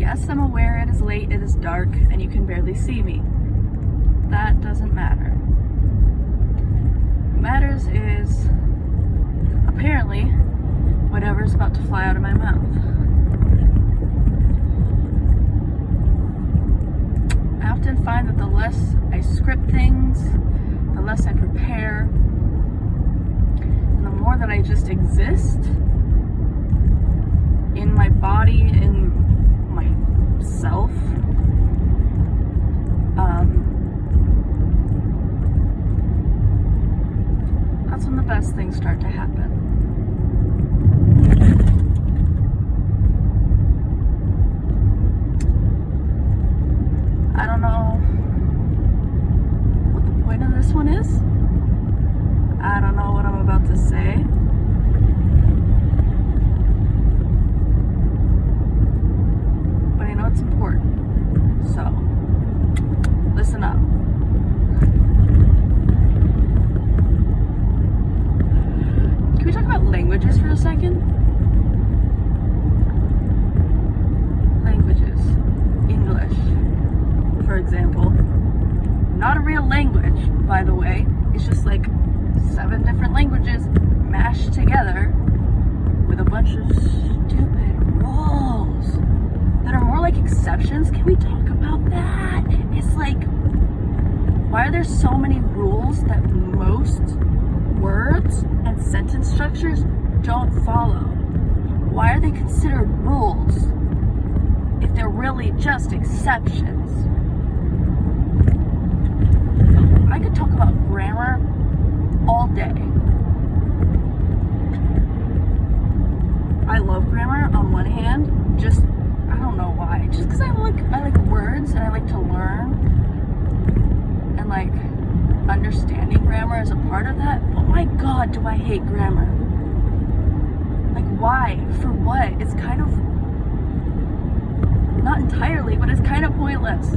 Yes, I'm aware it is late, it is dark, and you can barely see me. That doesn't matter. What matters is, apparently, whatever's about to fly out of my mouth. I often find that the less I script things, the less I prepare, and the more that I just exist in my body, in myself, that's when the best things start to happen. I don't know what the point of this one is. I don't know what I'm about to say. But I know it's important. So, listen up. Can we talk about languages for a second? Languages. English, for example. Not a real language, by the way. It's just like 7 different languages mashed together with a bunch of stupid rules that are more like exceptions. Can we talk about that? It's like, why are there so many rules that most words and sentence structures don't follow? Why are they considered rules if they're really just exceptions? I could talk about grammar all day. I love grammar on one hand, I don't know why, just because I like words and I like to learn, and like understanding grammar is a part of that. Oh my god, do I hate grammar. Like, why? For what? It's kind of, not entirely, but it's kind of pointless.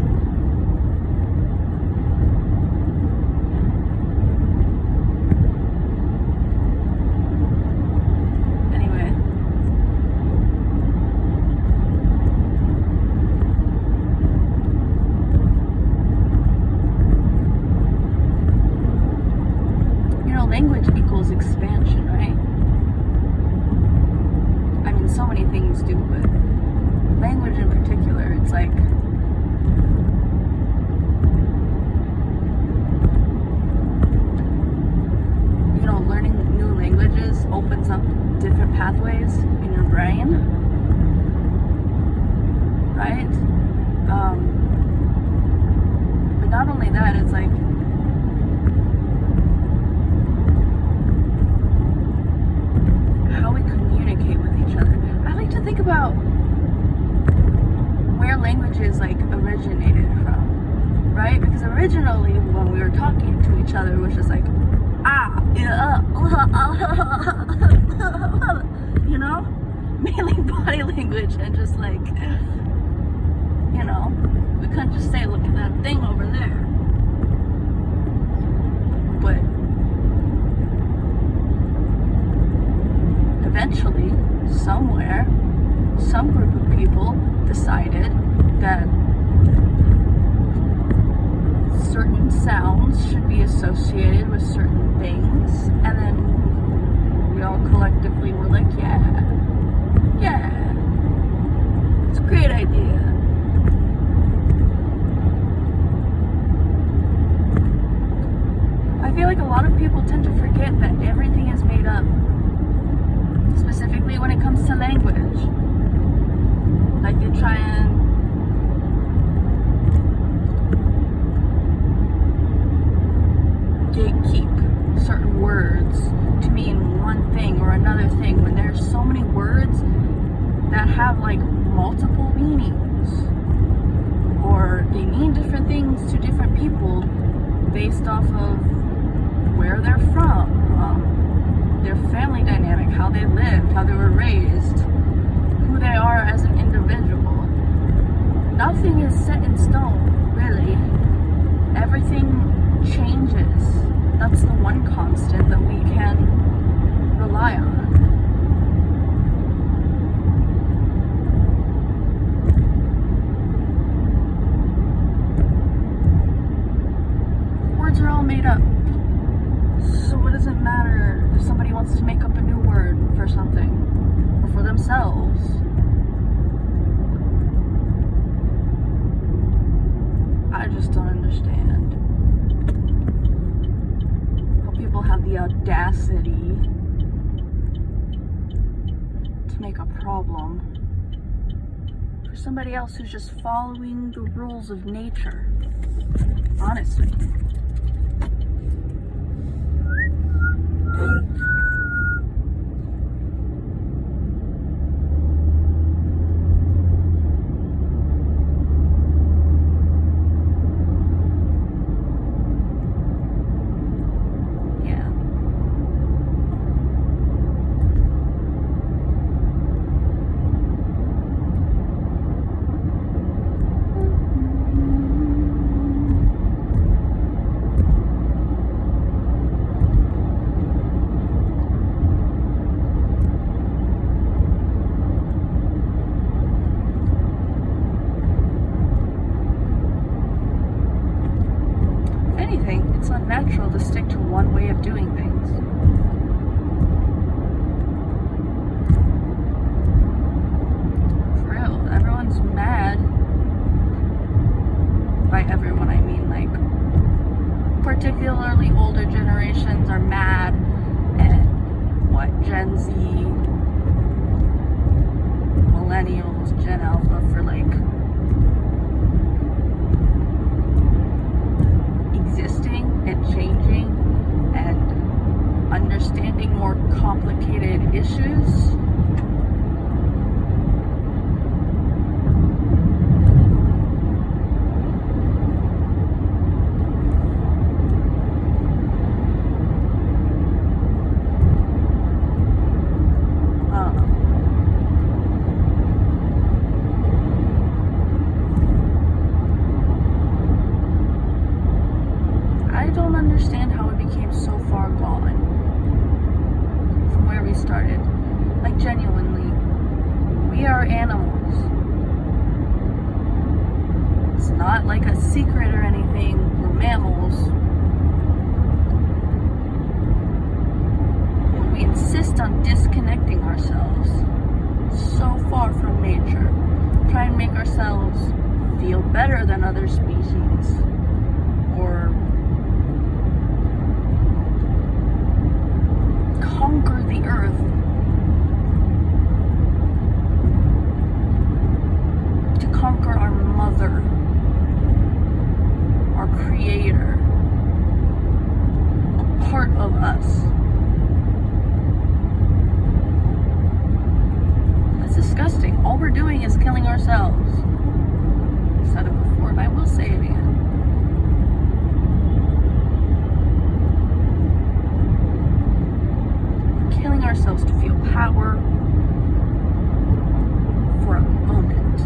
Language equals expansion, right? I mean, so many things do, but language in particular, it's like, learning new languages opens up different pathways in your brain, right? But not only that, it's like, to think about where languages originated from, right? Because originally when we were talking to each other, it was just like, mainly body language, and just we couldn't just say, look at that thing over there. But eventually, somewhere, some group of people decided that certain sounds should be associated with certain things, and then we all collectively were like, yeah, it's a great idea. I feel like a lot of people tend to forget that everything is made up. Specifically when it comes to language. Like, they try and gatekeep certain words to mean one thing or another thing, when there's so many words that have multiple meanings, or they mean different things to different people based off of where they're from, their family dynamic, how they lived, how they were raised, who they are as an individual. Nothing is set in stone, really. Everything changes. That's the one constant that we can rely on. else make a problem for somebody else who's just following the rules of nature. Honestly. It's unnatural to stick to one way of doing things. For real, everyone's mad. By everyone, I mean like particularly older generations are mad at what Gen Z, millennials, Gen Alpha for like existing and changing and understanding more complicated issues. I don't understand how it became so far gone from where we started. Like, genuinely, we are animals. It's not like a secret or anything. We're mammals. But we insist on disconnecting ourselves so far from nature. Try and make ourselves feel better than other species. Or conquer the earth to conquer our mother, our creator, a part of us. That's disgusting. All we're doing is killing ourselves. I said it before and I will say it again. Killing ourselves to feel power for a moment.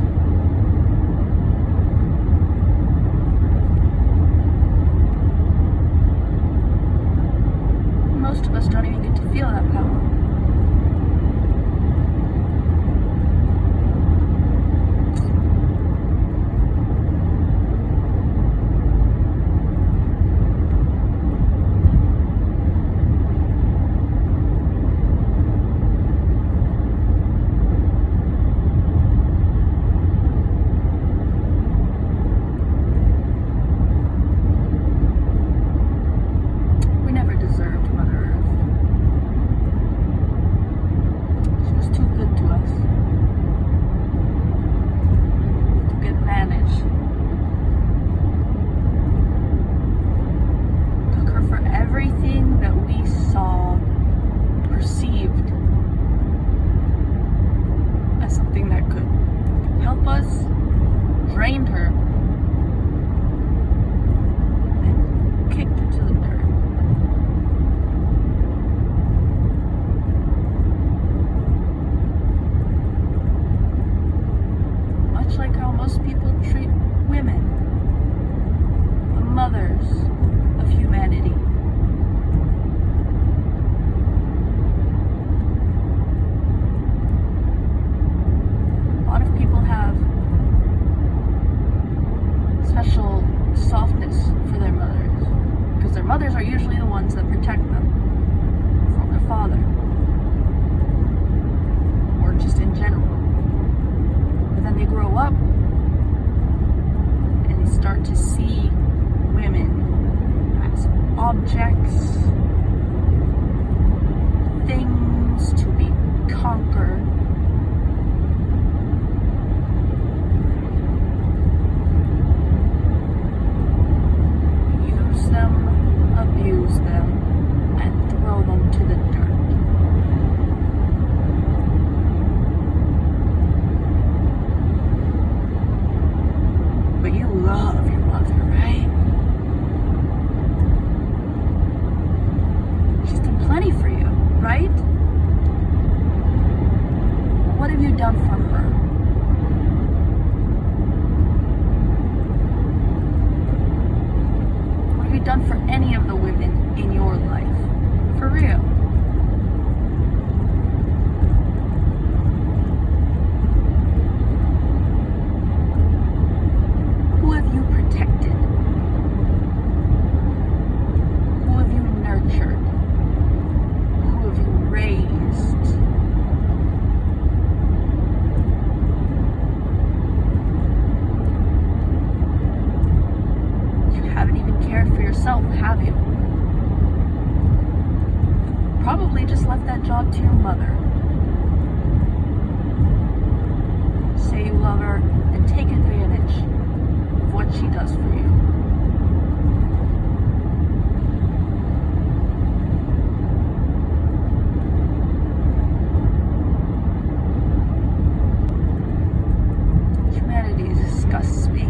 Most of us don't even get to feel that power. Drained her and kicked her to the dirt. Much like how most people treat women, the mothers of humanity. A lot of people have special softness for their mothers because their mothers are usually the ones that protect them from their father or just in general. But then they grow up and they start to see women as objects, things to be conquered, done for her? What have you done for any of the women in your life? For real. Who have you protected? Who have you nurtured? Who have you raised? You haven't even cared for yourself, have you? Probably just left that job to your mother. Say you love her and take advantage of what she does for you. Humanity disgusts me.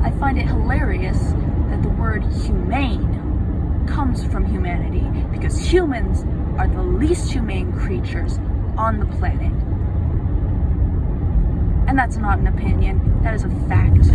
I find it hilarious that the word humane comes from humanity, because humans are the least humane creatures on the planet. And that's not an opinion, that is a fact.